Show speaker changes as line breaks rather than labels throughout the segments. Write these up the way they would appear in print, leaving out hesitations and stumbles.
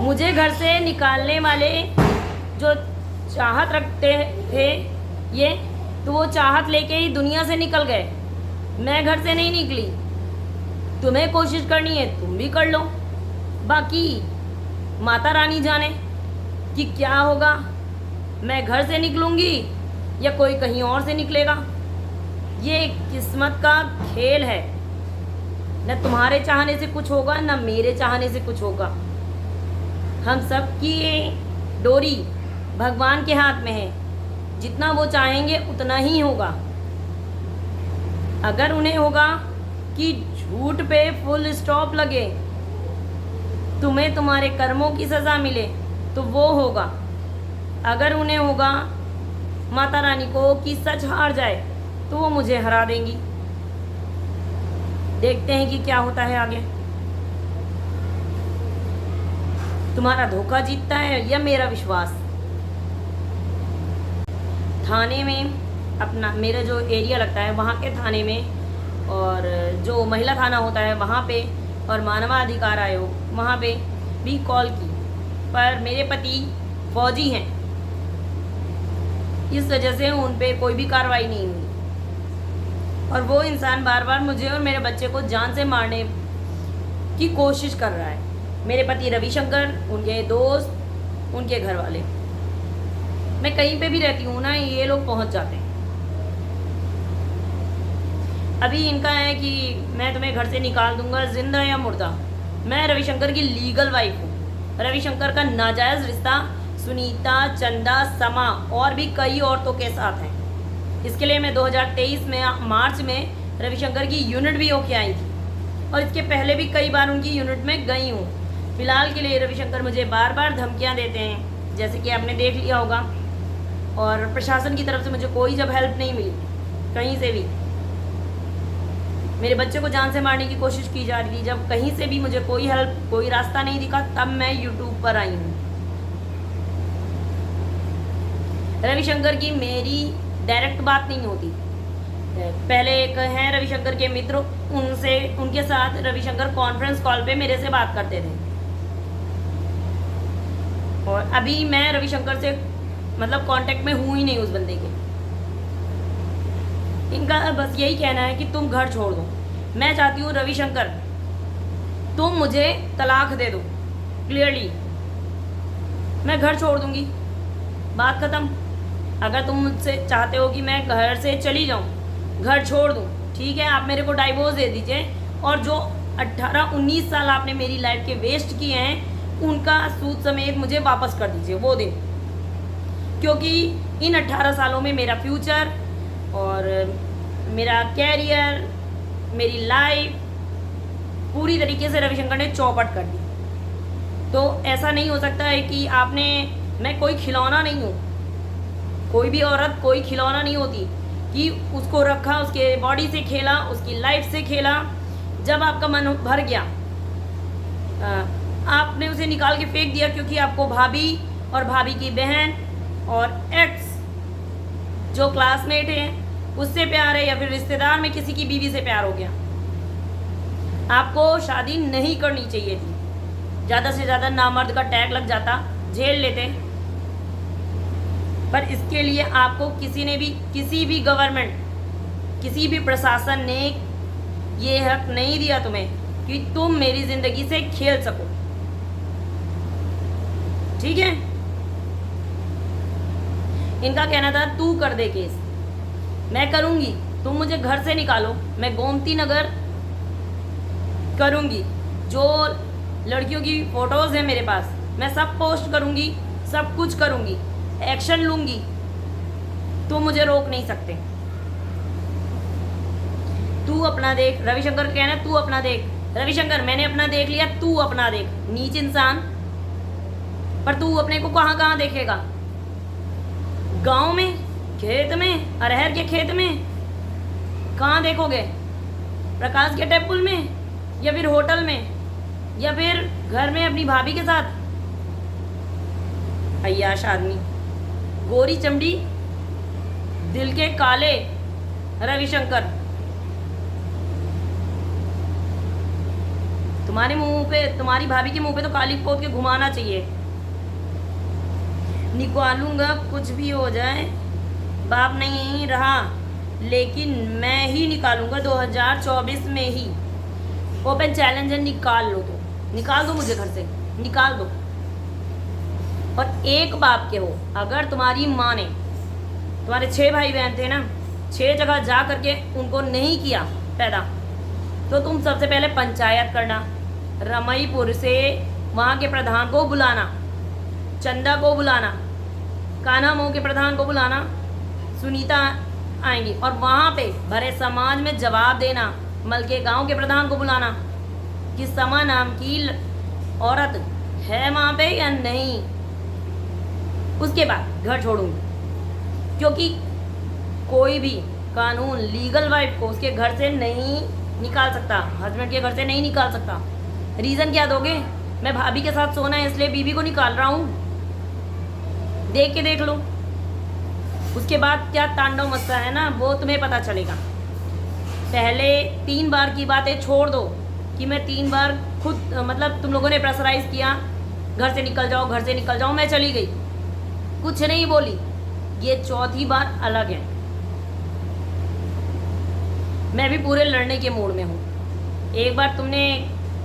मुझे घर से निकालने वाले जो चाहत रखते थे ये, तो वो चाहत लेके ही दुनिया से निकल गए। मैं घर से नहीं निकली। तुम्हें कोशिश करनी है तुम भी कर लो, बाकी माता रानी जाने कि क्या होगा। मैं घर से निकलूँगी या कोई कहीं और से निकलेगा। ये किस्मत का खेल है। न तुम्हारे चाहने से कुछ होगा, न मेरे चाहने से कुछ होगा। हम सब की ये डोरी भगवान के हाथ में है। जितना वो चाहेंगे उतना ही होगा। अगर उन्हें होगा कि झूठ पे फुल स्टॉप लगे, तुम्हें तुम्हारे कर्मों की सज़ा मिले, तो वो होगा। अगर उन्हें होगा माता रानी को कि सच हार जाए, तो वो मुझे हरा देंगी। देखते हैं कि क्या होता है आगे। तुम्हारा धोखा जीतता है या मेरा विश्वास। थाने में अपना मेरा जो एरिया लगता है वहाँ के थाने में, और जो महिला थाना होता है वहाँ पे, और मानवाधिकार आयोग वहाँ पे भी कॉल की, पर मेरे पति फौजी हैं, इस वजह से उन पे कोई भी कार्रवाई नहीं हुई। और वो इंसान बार बार मुझे और मेरे बच्चे को जान से मारने की कोशिश कर रहा है। मेरे पति रविशंकर, उनके दोस्त, उनके घर वाले। मैं कहीं पे भी रहती हूँ ना, ये लोग पहुँच जाते हैं। अभी इनका है कि मैं तुम्हें घर से निकाल दूंगा, जिंदा या मुर्दा। मैं रविशंकर की लीगल वाइफ हूँ। रविशंकर का नाजायज़ रिश्ता सुनीता, चंदा, समा और भी कई औरतों के साथ है। इसके लिए मैं 2023 में मार्च में रविशंकर की यूनिट भी होके आई थी, और इसके पहले भी कई बार उनकी यूनिट में गई हूँ। फिलहाल के लिए रविशंकर मुझे बार बार धमकियाँ देते हैं, जैसे कि आपने देख लिया होगा। और प्रशासन की तरफ से मुझे कोई जब हेल्प नहीं मिली कहीं से भी। मेरे बच्चे को जान से मारने की कोशिश की जा रही थी। जब कहीं से भी मुझे कोई हेल्प, कोई रास्ता नहीं दिखा, तब मैं यूट्यूब पर आई हूँ। रविशंकर की मेरी डायरेक्ट बात नहीं होती। पहले एक हैं रविशंकर के मित्र, उनके साथ रविशंकर कॉन्फ्रेंस कॉल पे मेरे से बात करते थे। और अभी मैं रविशंकर से मतलब कांटेक्ट में हूँ ही नहीं उस बंदे के। इनका बस यही कहना है कि तुम घर छोड़ दो। मैं चाहती हूँ रविशंकर तुम मुझे तलाक दे दो क्लियरली, मैं घर छोड़ दूँगी, बात ख़त्म। अगर तुम मुझसे चाहते हो कि मैं घर से चली जाऊँ, घर छोड़ दूँ, ठीक है, आप मेरे को डाइवोर्स दे दीजिए। और जो 18-19 साल आपने मेरी लाइफ के वेस्ट किए हैं, उनका सूद समेत मुझे वापस कर दीजिए वो दिन। क्योंकि इन 18 सालों में मेरा फ्यूचर और मेरा कैरियर, मेरी लाइफ पूरी तरीके से रविशंकर ने चौपट कर दी। तो ऐसा नहीं हो सकता है कि मैं कोई खिलौना नहीं हूँ। कोई भी औरत कोई खिलौना नहीं होती कि उसको रखा, उसके बॉडी से खेला, उसकी लाइफ से खेला। जब आपका मन भर गया, आपने उसे निकाल के फेंक दिया, क्योंकि आपको भाभी और भाभी की बहन और एक्स जो क्लासमेट है उससे प्यार है, या फिर रिश्तेदार में किसी की बीवी से प्यार हो गया। आपको शादी नहीं करनी चाहिए थी। ज़्यादा से ज़्यादा नामर्द का टैग लग जाता, झेल लेते। पर इसके लिए आपको किसी भी गवर्नमेंट, किसी भी प्रशासन ने ये हक नहीं दिया तुम्हें कि तुम मेरी ज़िंदगी से खेल सको। ठीक है, इनका कहना था तू कर दे केस। मैं करूँगी, तुम मुझे घर से निकालो, मैं गोमती नगर करूँगी। जो लड़कियों की फ़ोटोज़ हैं मेरे पास, मैं सब पोस्ट करूँगी, सब कुछ करूँगी, एक्शन लूँगी। तुम मुझे रोक नहीं सकते। तू अपना देख। रविशंकर कहना तू अपना देख। रविशंकर मैंने अपना देख लिया, तू अपना देख। नीच इंसान, पर तू अपने को कहाँ कहाँ देखेगा? गांव में, खेत में, अरहर के खेत में? कहाँ देखोगे? प्रकाश के टेम्पल में, या फिर होटल में, या फिर घर में अपनी भाभी के साथ? अय्याश आदमी, गोरी चमड़ी, दिल के काले रविशंकर। तुम्हारे मुंह पे, तुम्हारी भाभी के मुंह पे तो काली पोत के घुमाना चाहिए। निकालूंगा कुछ भी हो जाए, बाप नहीं रहा, लेकिन मैं ही निकालूंगा 2024 में ही। ओपन चैलेंज है, निकाल लो तो निकाल दो, मुझे घर से निकाल दो। और एक बाप के हो, अगर तुम्हारी माँ ने, तुम्हारे 6 भाई बहन थे ना, 6 जगह जा करके उनको नहीं किया पैदा, तो तुम सबसे पहले पंचायत करना, रमईपुर से वहाँ के प्रधान को बुलाना, चंदा को बुलाना, कान्हा मोह के प्रधान को बुलाना, सुनीता आएंगी, और वहाँ पे भरे समाज में जवाब देना। मल के गाँव के प्रधान को बुलाना कि समा नाम की औरत है वहाँ पे या नहीं। उसके बाद घर छोड़ूंगी, क्योंकि कोई भी कानून लीगल वाइफ को उसके घर से नहीं निकाल सकता, हस्बैंड के घर से नहीं निकाल सकता। रीज़न क्या दोगे? मैं भाभी के साथ सोना है इसलिए बीवी को निकाल रहा हूँ, देख के देख लो। उसके बाद क्या तांडव मचता है ना, वो तुम्हें पता चलेगा। पहले 3 बार की बातें छोड़ दो कि मैं 3 बार खुद, मतलब तुम लोगों ने प्रेशराइज किया, घर से निकल जाओ, घर से निकल जाओ, मैं चली गई, कुछ नहीं बोली। ये 4थी बार अलग है। मैं भी पूरे लड़ने के मूड में हूँ। एक बार तुमने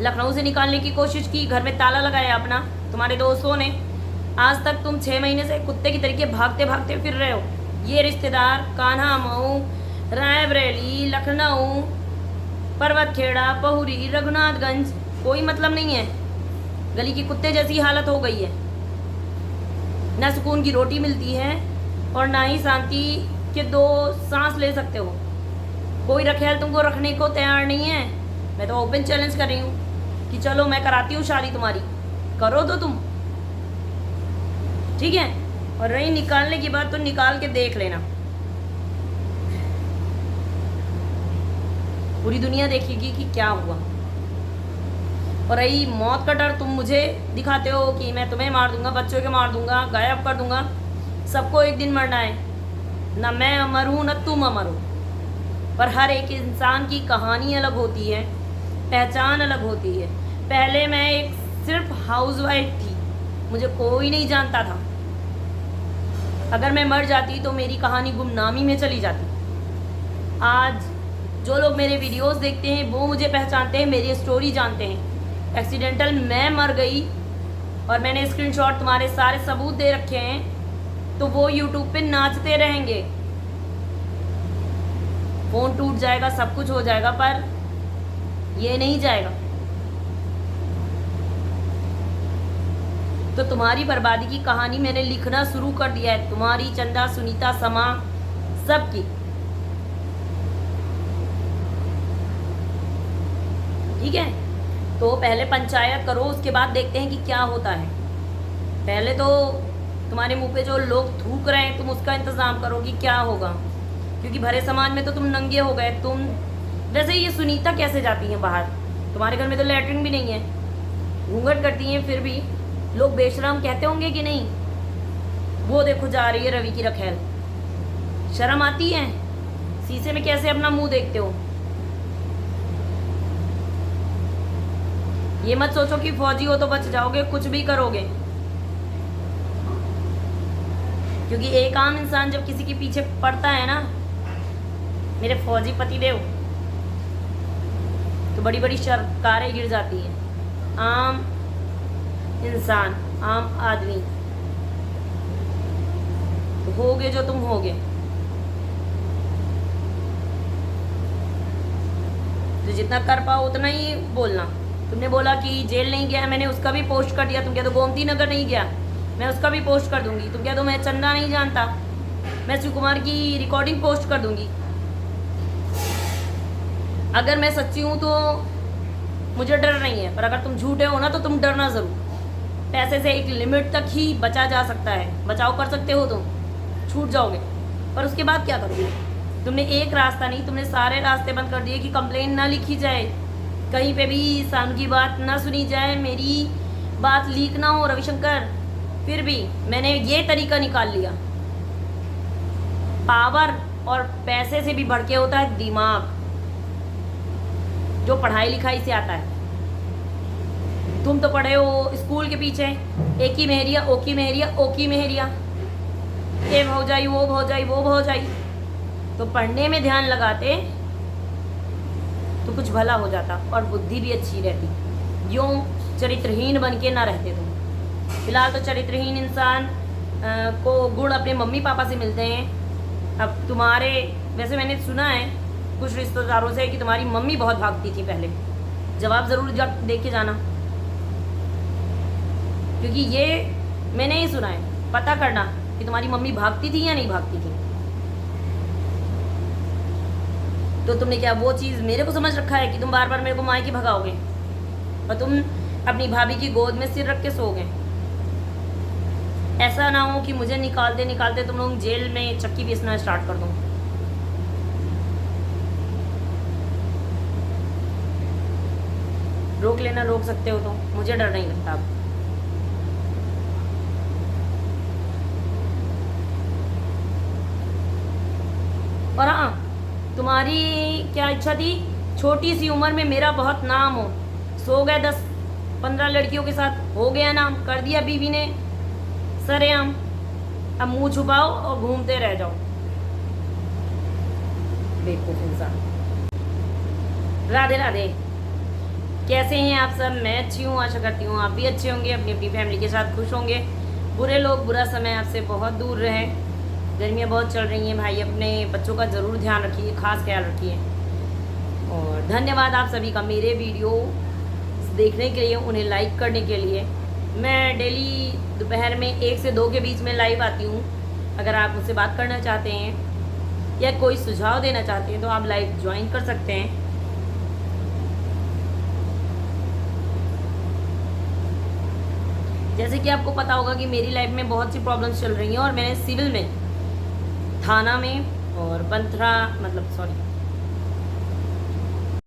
लखनऊ से निकालने की कोशिश की, घर में ताला लगाया अपना, तुम्हारे दोस्तों ने। आज तक तुम 6 महीने से कुत्ते की तरीके भागते भागते फिर रहे हो। ये रिश्तेदार कान्हा मऊ, रायबरेली, लखनऊ, पर्वत खेड़ा, पहुरी, रघुनाथगंज, कोई मतलब नहीं है। गली के कुत्ते जैसी हालत हो गई है। ना सुकून की रोटी मिलती है और ना ही शांति के 2 सांस ले सकते हो। कोई रखेल तुमको रखने को तैयार नहीं है। मैं तो ओपन चैलेंज कर रही हूँ कि चलो मैं कराती हूँ शादी तुम्हारी, करो तो तुम, ठीक है। और रही निकालने की बात, तो निकाल के देख लेना, पूरी दुनिया देखेगी कि क्या हुआ। और रही मौत का डर, तुम मुझे दिखाते हो कि मैं तुम्हें मार दूंगा, बच्चों के मार दूंगा, गायब कर दूंगा। सबको एक दिन मरना है, ना मैं अमर हूँ ना तुम अमर हो। पर हर एक इंसान की कहानी अलग होती है, पहचान अलग होती है। पहले मैं एक सिर्फ हाउसवाइफ थी, मुझे कोई नहीं जानता था। अगर मैं मर जाती तो मेरी कहानी गुमनामी में चली जाती। आज जो लोग मेरे वीडियोस देखते हैं वो मुझे पहचानते हैं, मेरी स्टोरी जानते हैं। एक्सीडेंटल मैं मर गई और मैंने स्क्रीनशॉट तुम्हारे सारे सबूत दे रखे हैं, तो वो यूट्यूब पे नाचते रहेंगे। फ़ोन टूट जाएगा, सब कुछ हो जाएगा, पर ये नहीं जाएगा। तो तुम्हारी बर्बादी की कहानी मैंने लिखना शुरू कर दिया है, तुम्हारी, चंदा, सुनीता, समा, सबकी। ठीक है, तो पहले पंचायत करो, उसके बाद देखते हैं कि क्या होता है। पहले तो तुम्हारे मुंह पे जो लोग थूक रहे हैं, तुम उसका इंतज़ाम करो कि क्या होगा, क्योंकि भरे समाज में तो तुम नंगे हो गए। तुम वैसे ये सुनीता कैसे जाती हैं बाहर? तुम्हारे घर में तो लैट्रिन भी नहीं है, घूंघट करती हैं, फिर भी लोग बेशरम कहते होंगे कि नहीं। वो देखो जा रही है रवि की रखेल, शर्म आती है? शीशे में कैसे अपना मुंह देखते हो? ये मत सोचो कि फौजी हो तो बच जाओगे, कुछ भी करोगे। क्योंकि एक आम इंसान जब किसी के पीछे पड़ता है ना, मेरे फौजी पतिदेव, तो बड़ी बड़ी सरकारें गिर जाती हैं। आम इंसान, आम आदमी तो होगे जो तुम होगे। तो जितना कर पाओ उतना ही बोलना। तुमने बोला कि जेल नहीं गया, मैंने उसका भी पोस्ट कर दिया। तुम क्या तो गोमती नगर नहीं गया, मैं उसका भी पोस्ट कर दूंगी। तुम क्या तो मैं चंदा नहीं जानता, मैं शिव कुमार की रिकॉर्डिंग पोस्ट कर दूंगी। अगर मैं सच्ची हूँ तो मुझे डर नहीं है, पर अगर तुम झूठे हो ना तो तुम डरना ज़रूर। पैसे से एक लिमिट तक ही बचा जा सकता है, बचाव कर सकते हो तुम, छूट जाओगे, पर उसके बाद क्या करोगे? तुमने एक रास्ता नहीं, तुमने सारे रास्ते बंद कर दिए कि कंप्लेन ना लिखी जाए, कहीं पे भी सानू की बात ना सुनी जाए, मेरी बात लीक ना हो रविशंकर। फिर भी मैंने ये तरीका निकाल लिया। पावर और पैसे से भी बढ़ के होता है दिमाग, जो पढ़ाई लिखाई से आता है। तुम तो पढ़े हो स्कूल के पीछे, एक ही मेहरिया, ओकी मेहरिया, ओकी मेहरिया, ये भौजाई वो भौजाई वो भौजाई। तो पढ़ने में ध्यान लगाते तो कुछ भला हो जाता और बुद्धि भी अच्छी रहती। यूँ चरित्रहीन बन के ना रहते तुम। फिलहाल तो चरित्रहीन इंसान को गुण अपने मम्मी पापा से मिलते हैं। अब तुम्हारे, वैसे मैंने सुना है कुछ रिश्तेदारों से कि तुम्हारी मम्मी बहुत भागती थी पहले। जवाब ज़रूर देख के जाना, क्योंकि ये मैंने ही सुना है। पता करना कि तुम्हारी मम्मी भागती थी या नहीं भागती थी। तो तुमने क्या वो चीज़ मेरे को समझ रखा है कि तुम बार बार मेरे को मायके भगाओगे और तुम अपनी भाभी की गोद में सिर रख के सोओगे। ऐसा ना हो कि मुझे निकालते निकालते तुम लोग जेल में चक्की पीसना स्टार्ट कर दो। रोक लेना, रोक सकते हो तो, मुझे डर नहीं लगता अब। और हाँ, तुम्हारी क्या इच्छा थी, छोटी सी उम्र में मेरा बहुत नाम हो। सो गए 10-15 लड़कियों के साथ, हो गया नाम, कर दिया बीवी ने सरेआम। अब मुंह छुपाओ और घूमते रह जाओ, बेवकूफ इंसान। राधे राधे, कैसे हैं आप सब? मैं अच्छी हूँ, आशा करती हूँ आप भी अच्छे होंगे, अपनी अपनी फैमिली के साथ खुश होंगे। बुरे लोग, बुरा समय आपसे बहुत दूर रहे। गर्मियाँ बहुत चल रही हैं भाई, अपने बच्चों का ज़रूर ध्यान रखिए, खास ख्याल रखिए। और धन्यवाद आप सभी का मेरे वीडियो देखने के लिए, उन्हें लाइक करने के लिए। मैं डेली दोपहर में 1 से 2 के बीच में लाइव आती हूँ। अगर आप मुझसे बात करना चाहते हैं या कोई सुझाव देना चाहते हैं तो आप लाइव ज्वाइन कर सकते हैं। जैसे कि आपको पता होगा कि मेरी लाइफ में बहुत सी प्रॉब्लम्स चल रही हैं और मैंने सिविल में, थाना में और पंथरा, मतलब सॉरी